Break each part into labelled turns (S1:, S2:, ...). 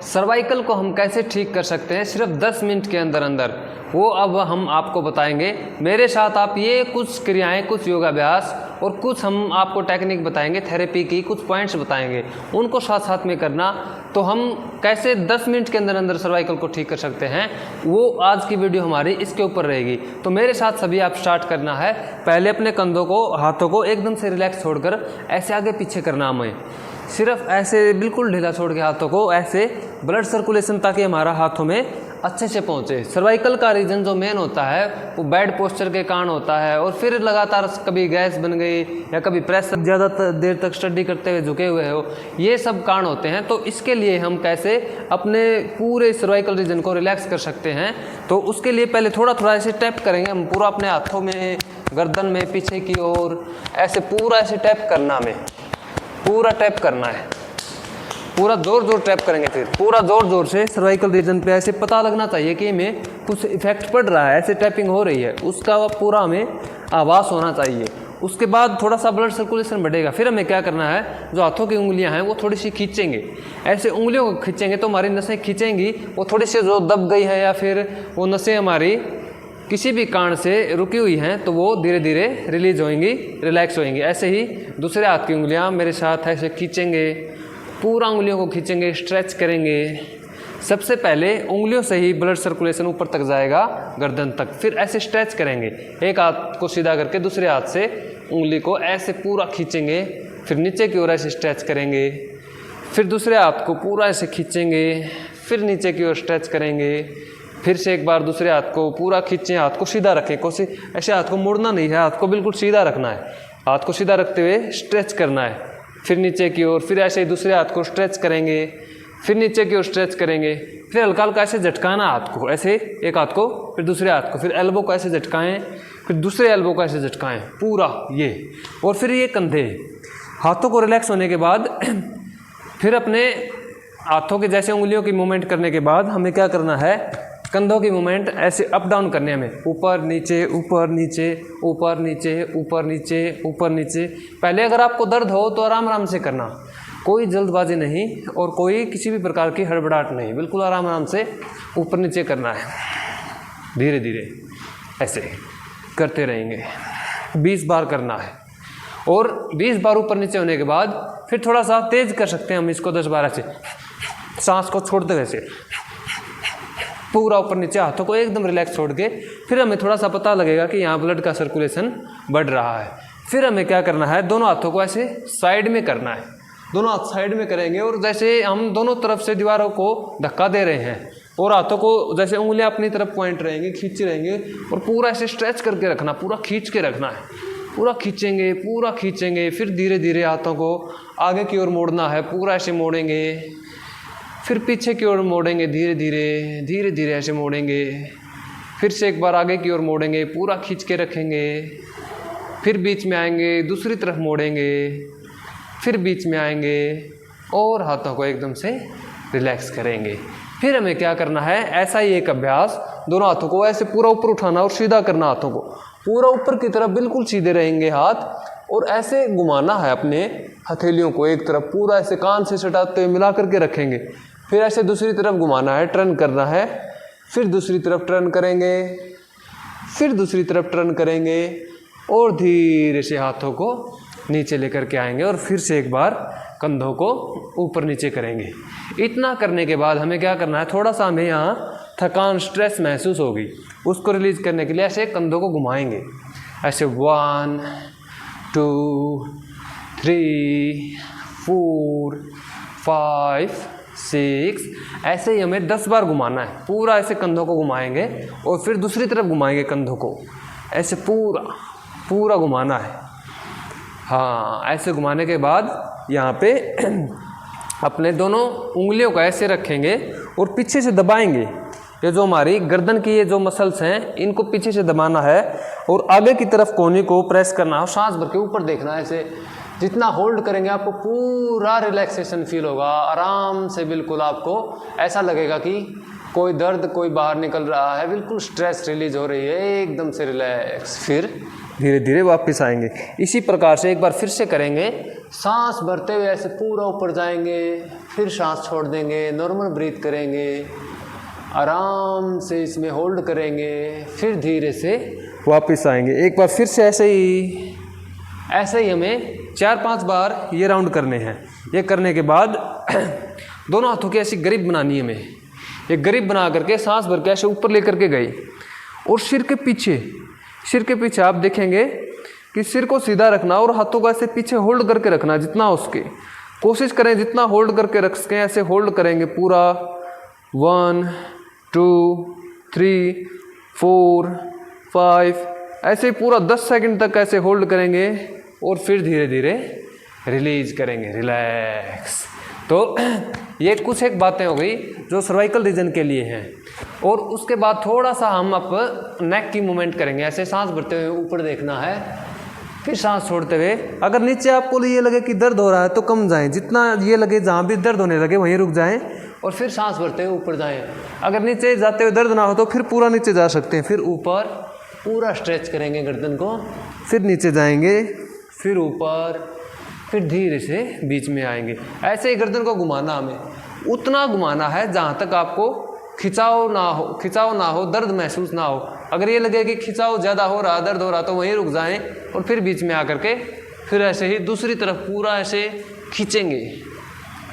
S1: Cervical को हम कैसे ठीक कर सकते हैं सिर्फ 10 मिनट के अंदर अंदर, वो अब हम आपको बताएंगे। मेरे साथ आप ये कुछ क्रियाएं, कुछ योगाभ्यास और कुछ हम आपको टेक्निक बताएंगे, थेरेपी की कुछ पॉइंट्स बताएंगे, उनको साथ साथ में करना। तो हम कैसे 10 मिनट के अंदर अंदर सर्वाइकल को ठीक कर सकते हैं, वो आज की वीडियो हमारी इसके ऊपर रहेगी। तो मेरे साथ सभी आप स्टार्ट करना है। पहले अपने कंधों को, हाथों को एकदम से रिलैक्स छोड़कर ऐसे आगे पीछे करना हमें, सिर्फ ऐसे बिल्कुल ढीला छोड़ के हाथों को ऐसे, ब्लड सर्कुलेशन ताकि हमारा हाथों में अच्छे से पहुंचे। सर्वाइकल का रीजन जो मेन होता है वो बैड पोस्चर के कारण होता है, और फिर लगातार कभी गैस बन गई या कभी प्रेस ज़्यादा देर तक स्टडी करते हुए झुके हुए हो, ये सब कारण होते हैं। तो इसके लिए हम कैसे अपने पूरे सर्वाइकल रीजन को रिलैक्स कर सकते हैं, तो उसके लिए पहले थोड़ा थोड़ा ऐसे टैप करेंगे हम पूरा अपने हाथों में, गर्दन में, पीछे की ओर ऐसे पूरा ऐसे टैप करना, हमें पूरा टैप करना है, पूरा जोर जोर टैप करेंगे। फिर पूरा जोर जोर से सर्वाइकल रीजन पे ऐसे पता लगना चाहिए कि हमें कुछ इफेक्ट पड़ रहा है, ऐसे टैपिंग हो रही है, उसका पूरा हमें आभास होना चाहिए। उसके बाद थोड़ा सा ब्लड सर्कुलेशन बढ़ेगा। फिर हमें क्या करना है, जो हाथों की उंगलियां हैं वो थोड़ी सी खींचेंगे, ऐसे उंगलियों को खींचेंगे तो हमारी नसें खींचेंगी, वो थोड़ी सी जो दब गई है या फिर वो नसें हमारी किसी भी कारण से रुकी हुई हैं तो वो धीरे धीरे रिलीज होंगी, रिलैक्स होंगी। ऐसे ही दूसरे हाथ की उंगलियां मेरे साथ ऐसे खींचेंगे, पूरा उंगलियों को खींचेंगे, स्ट्रेच करेंगे। सबसे पहले उंगलियों से ही ब्लड सर्कुलेशन ऊपर तक जाएगा, गर्दन तक। फिर ऐसे स्ट्रेच करेंगे, एक हाथ को सीधा करके दूसरे हाथ से उंगली को ऐसे पूरा खींचेंगे, फिर नीचे की ओर ऐसे स्ट्रेच करेंगे, फिर दूसरे हाथ को पूरा ऐसे खींचेंगे, फिर नीचे की ओर स्ट्रेच करेंगे, फिर से एक बार दूसरे हाथ को पूरा खींचें, हाथ को सीधा रखें, कोशिश ऐसे हाथ को मोड़ना नहीं है, हाथ को बिल्कुल सीधा रखना है, हाथ को सीधा रखते हुए स्ट्रेच करना है, फिर नीचे की ओर, फिर ऐसे ही दूसरे हाथ को स्ट्रेच करेंगे, फिर नीचे की ओर स्ट्रेच करेंगे, फिर हल्का हल्का ऐसे झटकाना हाथ को, ऐसे एक हाथ को फिर दूसरे हाथ को, फिर एल्बो को ऐसे झटकाएं, फिर दूसरे एल्बो को ऐसे झटकाएं पूरा ये, और फिर ये कंधे। हाथों को रिलैक्स होने के बाद फिर अपने हाथों के जैसे उंगलियों की मूवमेंट करने के बाद हमें क्या करना है, कंधों की मूवमेंट ऐसे अप डाउन करने हमें, ऊपर नीचे ऊपर नीचे ऊपर नीचे ऊपर नीचे ऊपर नीचे। पहले अगर आपको दर्द हो तो आराम आराम से करना, कोई जल्दबाजी नहीं और कोई किसी भी प्रकार की हड़बड़ाहट नहीं, बिल्कुल आराम आराम से ऊपर नीचे करना है, धीरे धीरे ऐसे करते रहेंगे। 20 बार करना है, और 20 बार ऊपर नीचे होने के बाद फिर थोड़ा सा तेज कर सकते हैं हम इसको, 10 बार ऐसे सांस को छोड़ते हुए ऐसे पूरा ऊपर नीचे, हाथों को एकदम रिलैक्स छोड़ के। फिर हमें थोड़ा सा पता लगेगा कि यहाँ ब्लड का सर्कुलेशन बढ़ रहा है। फिर हमें क्या करना है, दोनों हाथों को ऐसे साइड में करना है, दोनों हाथ साइड में करेंगे, और जैसे हम दोनों तरफ से दीवारों को धक्का दे रहे हैं, और हाथों को जैसे उंगलियां अपनी तरफ पॉइंट रहेंगी, खींच रहेंगे, और पूरा ऐसे स्ट्रेच करके रखना, पूरा खींच के रखना है, पूरा खींचेंगे, पूरा खींचेंगे। फिर धीरे धीरे हाथों को आगे की ओर मोड़ना है, पूरा ऐसे मोड़ेंगे, फिर पीछे की ओर मोड़ेंगे, धीरे धीरे धीरे धीरे ऐसे मोड़ेंगे, फिर से एक बार आगे की ओर मोड़ेंगे, पूरा खींच के रखेंगे, फिर बीच में आएंगे, दूसरी तरफ मोड़ेंगे, फिर बीच में आएंगे, और हाथों को एकदम से रिलैक्स करेंगे। फिर हमें क्या करना है, ऐसा ही एक अभ्यास, दोनों हाथों को ऐसे पूरा ऊपर उठाना और सीधा करना, हाथों को पूरा ऊपर की तरफ बिल्कुल सीधे रहेंगे हाथ, और ऐसे घुमाना है अपने हथेलियों को एक तरफ, पूरा ऐसे कान से सटाते हुए मिला करके रखेंगे। फिर ऐसे दूसरी तरफ घुमाना है, टर्न करना है, फिर दूसरी तरफ टर्न करेंगे, फिर दूसरी तरफ टर्न करेंगे, और धीरे से हाथों को नीचे लेकर के आएंगे, और फिर से एक बार कंधों को ऊपर नीचे करेंगे। इतना करने के बाद हमें क्या करना है, थोड़ा सा हमें यहाँ थकान, स्ट्रेस महसूस होगी, उसको रिलीज करने के लिए ऐसे कंधों को घुमाएंगे, ऐसे 1 2 3 4 5 6, ऐसे ही हमें 10 बार घुमाना है, पूरा ऐसे कंधों को घुमाएंगे, और फिर दूसरी तरफ घुमाएंगे कंधों को, ऐसे पूरा पूरा घुमाना है। हाँ, ऐसे घुमाने के बाद यहाँ पे अपने दोनों उंगलियों को ऐसे रखेंगे और पीछे से दबाएंगे। ये जो हमारी गर्दन की ये जो मसल्स हैं, इनको पीछे से दबाना है, और आगे की तरफ कोहनी को प्रेस करना है, सांस भर के ऊपर देखना है। ऐसे जितना होल्ड करेंगे आपको पूरा रिलैक्सेशन फील होगा, आराम से, बिल्कुल आपको ऐसा लगेगा कि कोई दर्द कोई बाहर निकल रहा है, बिल्कुल स्ट्रेस रिलीज हो रही है, एकदम से रिलैक्स। फिर धीरे धीरे वापस आएंगे। इसी प्रकार से एक बार फिर से करेंगे,
S2: सांस भरते हुए ऐसे पूरा ऊपर जाएंगे, फिर सांस छोड़ देंगे, नॉर्मल ब्रीथ करेंगे, आराम से इसमें होल्ड करेंगे, फिर धीरे से वापस आएंगे। एक बार फिर से ऐसे ही हमें 4-5 बार ये राउंड करने हैं। ये करने के बाद दोनों हाथों की ऐसी ग्रिप बनानी है हमें। ये ग्रिप बना करके सांस भर के ऐसे ऊपर लेकर के गई और सिर के पीछे आप देखेंगे कि सिर को सीधा रखना और हाथों को ऐसे पीछे होल्ड करके रखना जितना हो सके। कोशिश करें जितना होल्ड करके रख सकें ऐसे होल्ड करेंगे पूरा। 1 2 3 4 5 ऐसे पूरा 10 सेकंड तक ऐसे होल्ड करेंगे और फिर धीरे धीरे रिलीज करेंगे, रिलैक्स। तो ये कुछ एक बातें हो गई जो सर्वाइकल रीजन के लिए हैं। और उसके बाद थोड़ा सा हम अब नेक की मूवमेंट करेंगे। ऐसे सांस भरते हुए ऊपर देखना है, फिर सांस छोड़ते हुए। अगर नीचे आपको ये लगे कि दर्द हो रहा है तो कम जाएं, जितना ये लगे जहाँ भी दर्द होने लगे वहीं रुक जाएं और फिर सांस भरते हुए ऊपर जाएं। अगर नीचे जाते हुए दर्द ना हो तो फिर पूरा नीचे जा सकते हैं। फिर ऊपर पूरा स्ट्रेच करेंगे गर्दन को, फिर नीचे जाएंगे, फिर ऊपर, फिर धीरे से बीच में आएंगे। ऐसे ही गर्दन को घुमाना, हमें उतना घुमाना है जहाँ तक आपको खिंचाव ना हो, दर्द महसूस ना हो। अगर ये लगे कि खिंचाव ज़्यादा हो रहा, दर्द हो रहा, तो वहीं रुक जाएं और फिर बीच में आकर के फिर ऐसे ही दूसरी तरफ पूरा ऐसे खींचेंगे,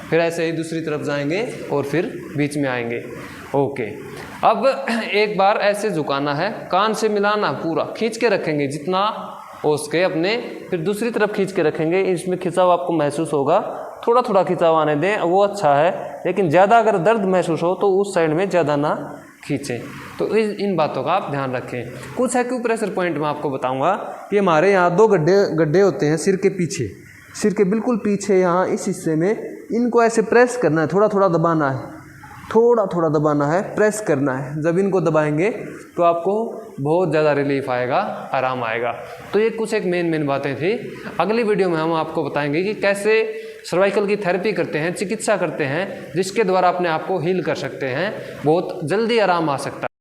S2: फिर ऐसे ही दूसरी तरफ जाएंगे और फिर बीच में आएंगे। ओके, अब एक बार ऐसे झुकाना है, कान से मिलाना, पूरा खींच के रखेंगे जितना हो सके अपने, फिर दूसरी तरफ खींच के रखेंगे। इसमें खिंचाव आपको महसूस होगा, थोड़ा थोड़ा खिंचाव आने दें, वो अच्छा है। लेकिन ज़्यादा अगर दर्द महसूस हो तो उस साइड में ज़्यादा ना खींचें। तो इन बातों का आप ध्यान रखें। कुछ एक्यूप्रेशर पॉइंट मैं आपको बताऊंगा कि हमारे यहाँ 2 गड्ढे होते हैं सिर के पीछे, सिर के बिल्कुल पीछे, यहाँ इस हिस्से में। इनको ऐसे प्रेस करना है, थोड़ा थोड़ा दबाना है, थोड़ा थोड़ा दबाना है, प्रेस करना है। जब इनको दबाएंगे तो आपको बहुत ज़्यादा रिलीफ आएगा, आराम आएगा। तो ये कुछ एक मेन बातें थी। अगली वीडियो में हम आपको बताएंगे कि कैसे सर्वाइकल की थेरेपी करते हैं, चिकित्सा करते हैं, जिसके द्वारा अपने आप को हील कर सकते हैं, बहुत जल्दी आराम आ सकता है।